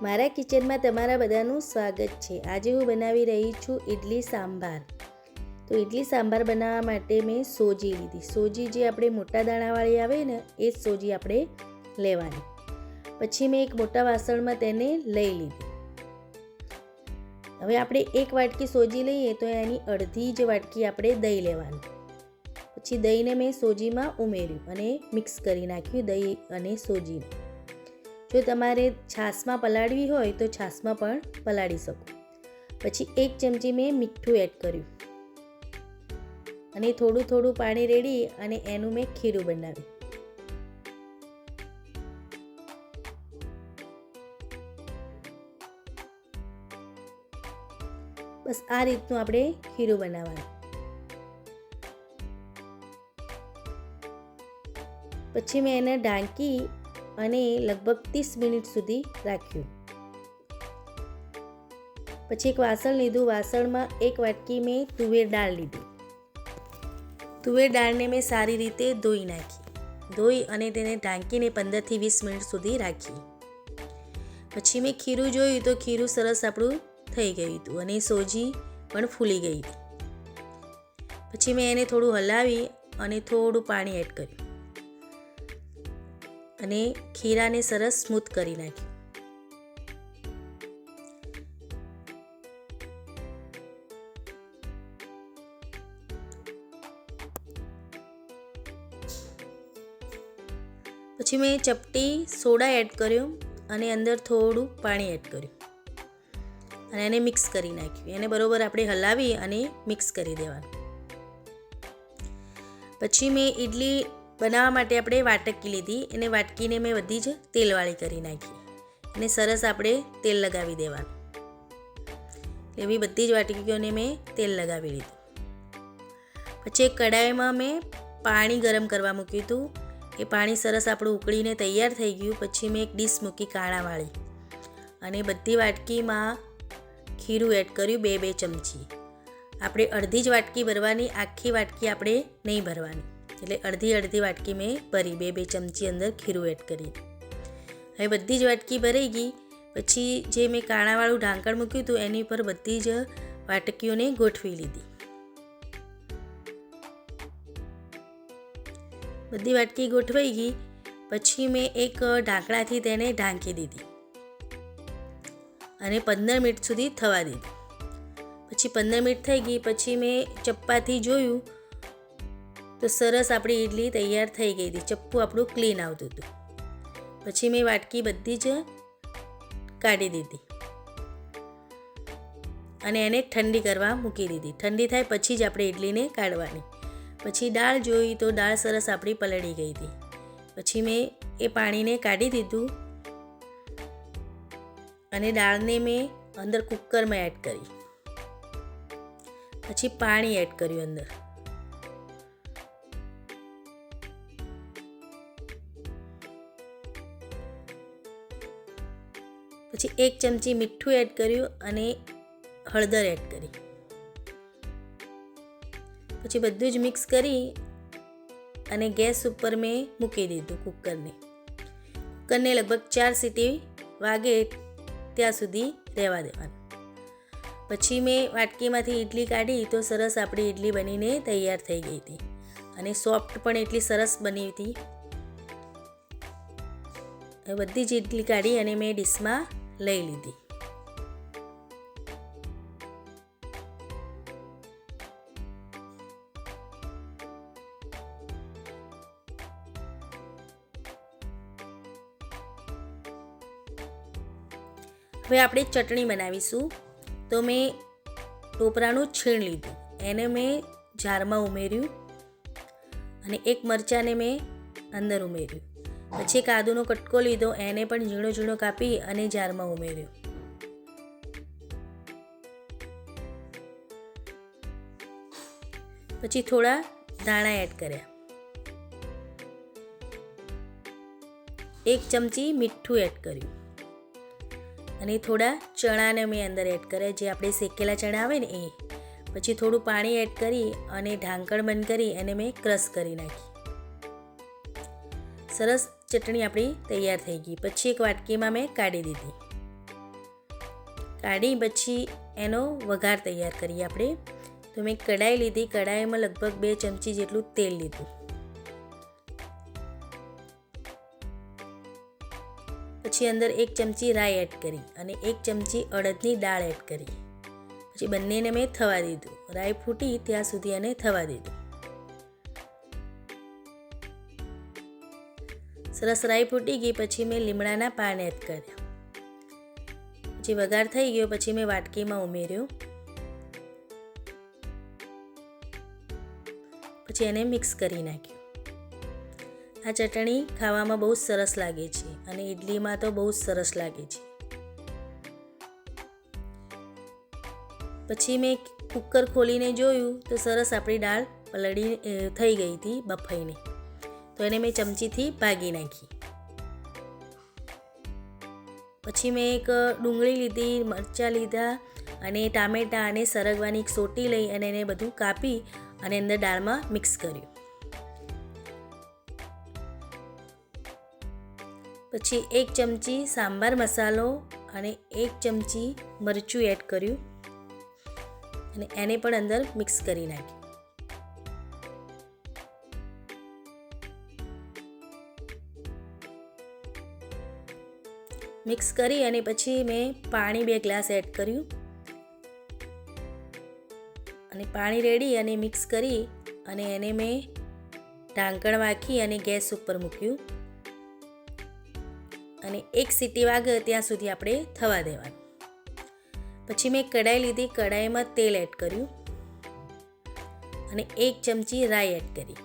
મારા કિચનમાં તમારા બધાનું સ્વાગત છે। આજે હું બનાવી રહી છું ઇડલી સાંભાર। તો ઇડલી સાંભાર બનાવવા માટે મેં સોજી લીધી। સોજી જે આપણે મોટા દાણાવાળી આવે ને એ જ સોજી આપણે લેવાની। પછી મેં એક મોટા વાસણમાં તેને લઈ લીધી। હવે આપણે એક વાટકી સોજી લઈએ તો એની અડધી જ વાટકી આપણે દહીં લેવાનું। પછી દહીંને મેં સોજીમાં ઉમેર્યું અને મિક્સ કરી નાખ્યું દહીં અને સોજીને। જો તમારે છાશમાં પલાળવી હોય તો છાશમાં પણ પલાળી શકો। પછી એક ચમચી મેં મીઠું એડ કર્યું અને થોડું થોડું પાણી રેડી અને એનું મેં ખીરું બનાવ્યું। બસ આ રીતનું આપણે ખીરું બનાવવાનું। પછી મેં એને ઢાંકી અને લગભગ 30 મિનિટ સુધી રાખ્યું। પછી એક વાસણ લીધું। વાસણમાં એક વાટકી મેં તુવેર દાળ લીધી। તુવેર દાળને મેં સારી રીતે ધોઈ નાખી। ધોઈ અને તેને ઢાંકીને 15 થી 20 મિનિટ સુધી રાખી। પછી મેં ખીરું જોયું તો ખીરું સરસ આપણું થઈ ગયું હતું અને સોજી પણ ફૂલી ગઈ હતી। પછી મેં એને થોડું હલાવી અને થોડું પાણી એડ કર્યું અને ખીરાને સરસ સ્મૂથ કરી નાખ્યું। પછી મેં ચપટી સોડા એડ કર્યો અને અંદર થોડું પાણી એડ કર્યું અને એને મિક્સ કરી નાખ્યું। એને બરોબર આપણે હલાવી અને મિક્સ કરી દેવાનું। પછી મેં ઇડલી બનાવવા માટે આપણે વાટકી લીધી। એને વાટકીને મેં બધી જ તેલવાળી કરી નાખી અને સરસ આપણે તેલ લગાવી દેવાનું। એવી બધી જ વાટકીઓને મેં તેલ લગાવી લીધું। પછી એક કડાઈમાં મેં પાણી ગરમ કરવા મૂક્યું હતું। એ પાણી સરસ આપણું ઉકળીને તૈયાર થઈ ગયું। પછી મેં એક ડીશ મૂકી કાણાવાળી અને બધી વાટકીમાં ખીરું એડ કર્યું 2-2 ચમચી। આપણે અડધી જ વાટકી ભરવાની, આખી વાટકી આપણે નહીં ભરવાની, એટલે અડધી વાટકી મેં ભરી 2-2 ચમચી અંદર ખીરું એડ કરી। હવે બધી જ વાટકી ભરાઈ ગઈ। પછી જે મેં કાણાવાળું ઢાંકણ મૂક્યું હતું એની પર બધી જ વાટકીઓને ગોઠવી લીધી। બધી વાટકી ગોઠવાઈ ગઈ। પછી મેં એક ઢાંકણાથી તેને ઢાંકી દીધી અને 15 મિનિટ સુધી થવા દીધી। પછી 15 મિનિટ થઈ ગઈ। પછી મેં ચપ્પાથી જોયું તો સરસ આપણી ઇડલી તૈયાર થઈ ગઈ હતી। ચપ્પુ આપણું ક્લીન આવતું હતું। પછી મેં વાટકી બધી જ કાઢી દીધી અને એને ઠંડી કરવા મૂકી દીધી। ઠંડી થાય પછી જ આપણે ઇડલીને કાઢવાની। પછી દાળ જોઈ તો દાળ સરસ આપણી પલળી ગઈ હતી। પછી મેં એ પાણીને કાઢી દીધું અને દાળને મેં અંદર કુકરમાં એડ કરી। પછી પાણી એડ કર્યું અંદર। પછી 1 ચમચી મીઠું એડ કર્યું અને હળદર એડ કરી। પછી બધું જ મિક્સ કરી અને ગેસ ઉપર મેં મૂકી દીધું કુકરને। કુકરને લગભગ 4 સીટી વાગે ત્યાં સુધી રહેવા દેવાનું। પછી મેં વાટકીમાંથી ઇડલી કાઢી તો સરસ આપણી ઇડલી બનીને તૈયાર થઈ ગઈ હતી અને સોફ્ટ પણ એટલી સરસ બની હતી। હવે બધી જ ઇડલી કાઢી અને મેં ડીશમાં લઈ લીધી। હવે આપણે ચટણી બનાવીશું। તો મેં ટોપરાનું છીણ લીધું, એને મેં જારમાં ઉમેર્યું અને એક મરચાંને મેં અંદર ઉમેર્યું। પછી એક આદુનો કટકો લીધો, એને પણ ઝીણો ઝીણો કાપી અને જારમાં ઉમેર્યો। પછી થોડા ધાણા એડ કર્યા। 1 ચમચી મીઠું એડ કર્યું અને થોડા ચણાને મેં અંદર એડ કર્યા, જે આપણે શેકેલા ચણા આવે ને એ। પછી થોડું પાણી એડ કરી અને ઢાંકણ બંધ કરી અને મેં ક્રશ કરી નાખી। સરસ ચટણી આપણી તૈયાર થઈ ગઈ। પછી એક વાટકીમાં મેં કાઢી દીધી। કાઢી પછી એનો વઘાર તૈયાર કરીએ આપણે. તો મેં કઢાઈ લીધી, કઢાઈમાં લગભગ 2 ચમચી જેટલું તેલ લીધું. પછી અંદર 1 ચમચી રાઈ એડ કરી અને 1 ચમચી અડદની દાળ એડ કરી. પછી બંનેને મેં થવા દીધું. રાઈ ફૂટી ત્યાં સુધી એને થવા દીધું. સરસ રાઈ ફૂટી ગઈ પછી મેં લીમડાના પાન એડ કર્યા. પછી વઘાર થઈ ગયો પછી મેં વાટકીમાં ઉમેર્યો. પછી એને મિક્સ કરી નાખ્યું. આ ચટણી ખાવામાં બહુ સરસ લાગે છે અને ઇડલીમાં તો બહુ સરસ લાગે છે. પછી મેં કુકર ખોલીને જોયું તો સરસ આપણી દાળ પલળી થઈ ગઈ હતી બફાઈને. તો એને મેં ચમચીથી ભાગી નાખી. પછી મેં એક ડુંગળી લીધી, મરચાં લીધા અને ટામેટાં અને સરગવાની એક સોટી લઈ અને એને બધું કાપી અને અંદર દાળમાં મિક્સ કર્યું. પછી 1 ચમચી સાંભાર મસાલો અને 1 ચમચી મરચું એડ કર્યું અને એને પણ અંદર મિક્સ કરી નાખ્યું. મિક્સ કરી અને પછી મેં પાણી 2 ગ્લાસ એડ કર્યું અને પાણી રેડી અને મિક્સ કરી અને એને મેં ઢાંકણ વાગી અને ગેસ ઉપર મૂક્યું અને 1 સીટી વાગે ત્યાં સુધી આપણે થવા દેવાનું. પછી મેં કઢાઈ લીધી, કઢાઈમાં તેલ એડ કર્યું અને 1 ચમચી રાઈ એડ કરી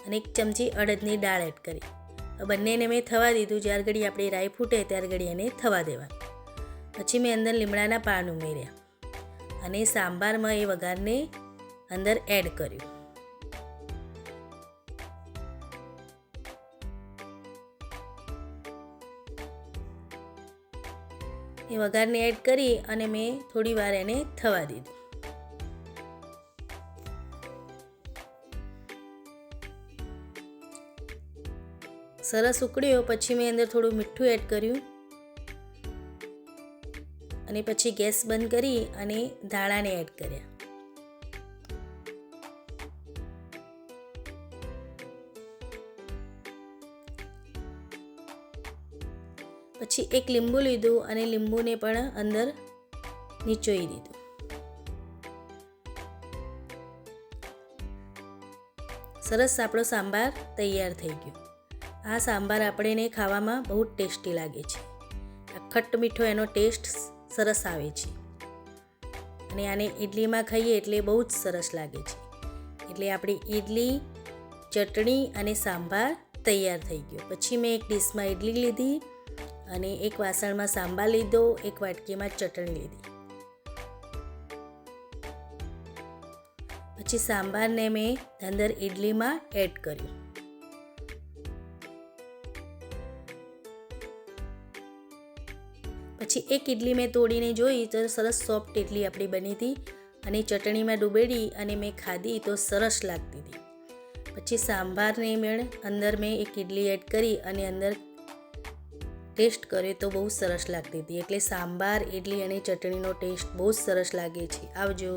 અને 1 ચમચી અડદની દાળ એડ કરી. બંનેને મેં થવા દીધું. જ્યાર ઘડી આપણી રાઈ ફૂટે ત્યાર ઘડી એને થવા દેવાનું. પછી મેં અંદર લીમડાના પાન ઉમેર્યા અને સાંભારમાં એ વઘારને અંદર એડ કર્યું. એ વઘારને એડ કરી અને મેં થોડી વાર એને થવા દીધું. સરસ ઉકળ્યો પછી મેં અંદર થોડું મીઠું એડ કર્યું અને પછી ગેસ બંધ કરી અને ધાણાને એડ કર્યા. પછી 1 લીંબુ લીધું અને લીંબુને પણ અંદર નીચોઈ દીધું. સરસ આપણો સાંભાર તૈયાર થઈ ગયો. આ સાંભાર આપણને ખાવામાં બહુ ટેસ્ટી લાગે છે. આ ખટ્ટ મીઠો એનો ટેસ્ટ સરસ આવે છે અને આને ઇડલીમાં ખાઈએ એટલે બહુ જ સરસ લાગે છે. એટલે આપણી ઇડલી, ચટણી અને સાંભાર તૈયાર થઈ ગયો. પછી મેં એક ડીશમાં ઇડલી લીધી અને એક વાસણમાં સાંભાર લીધો, એક વાટકીમાં ચટણી લીધી. પછી સાંભારને મેં અંદર ઇડલીમાં એડ કર્યું. પછી એક ઇડલી મેં તોડીને જોઈ તો સરસ સોફ્ટ ઇડલી આપણી બની હતી અને ચટણીમાં ડૂબેડી અને મેં ખાધી તો સરસ લાગતી હતી. પછી સાંભારને અંદર મેં એક ઇડલી એડ કરી અને અંદર ટેસ્ટ કર્યો તો બહુ સરસ લાગતી હતી. એટલે સાંભાર, ઇડલી અને ચટણીનો ટેસ્ટ બહુ સરસ લાગે છે. આવજો.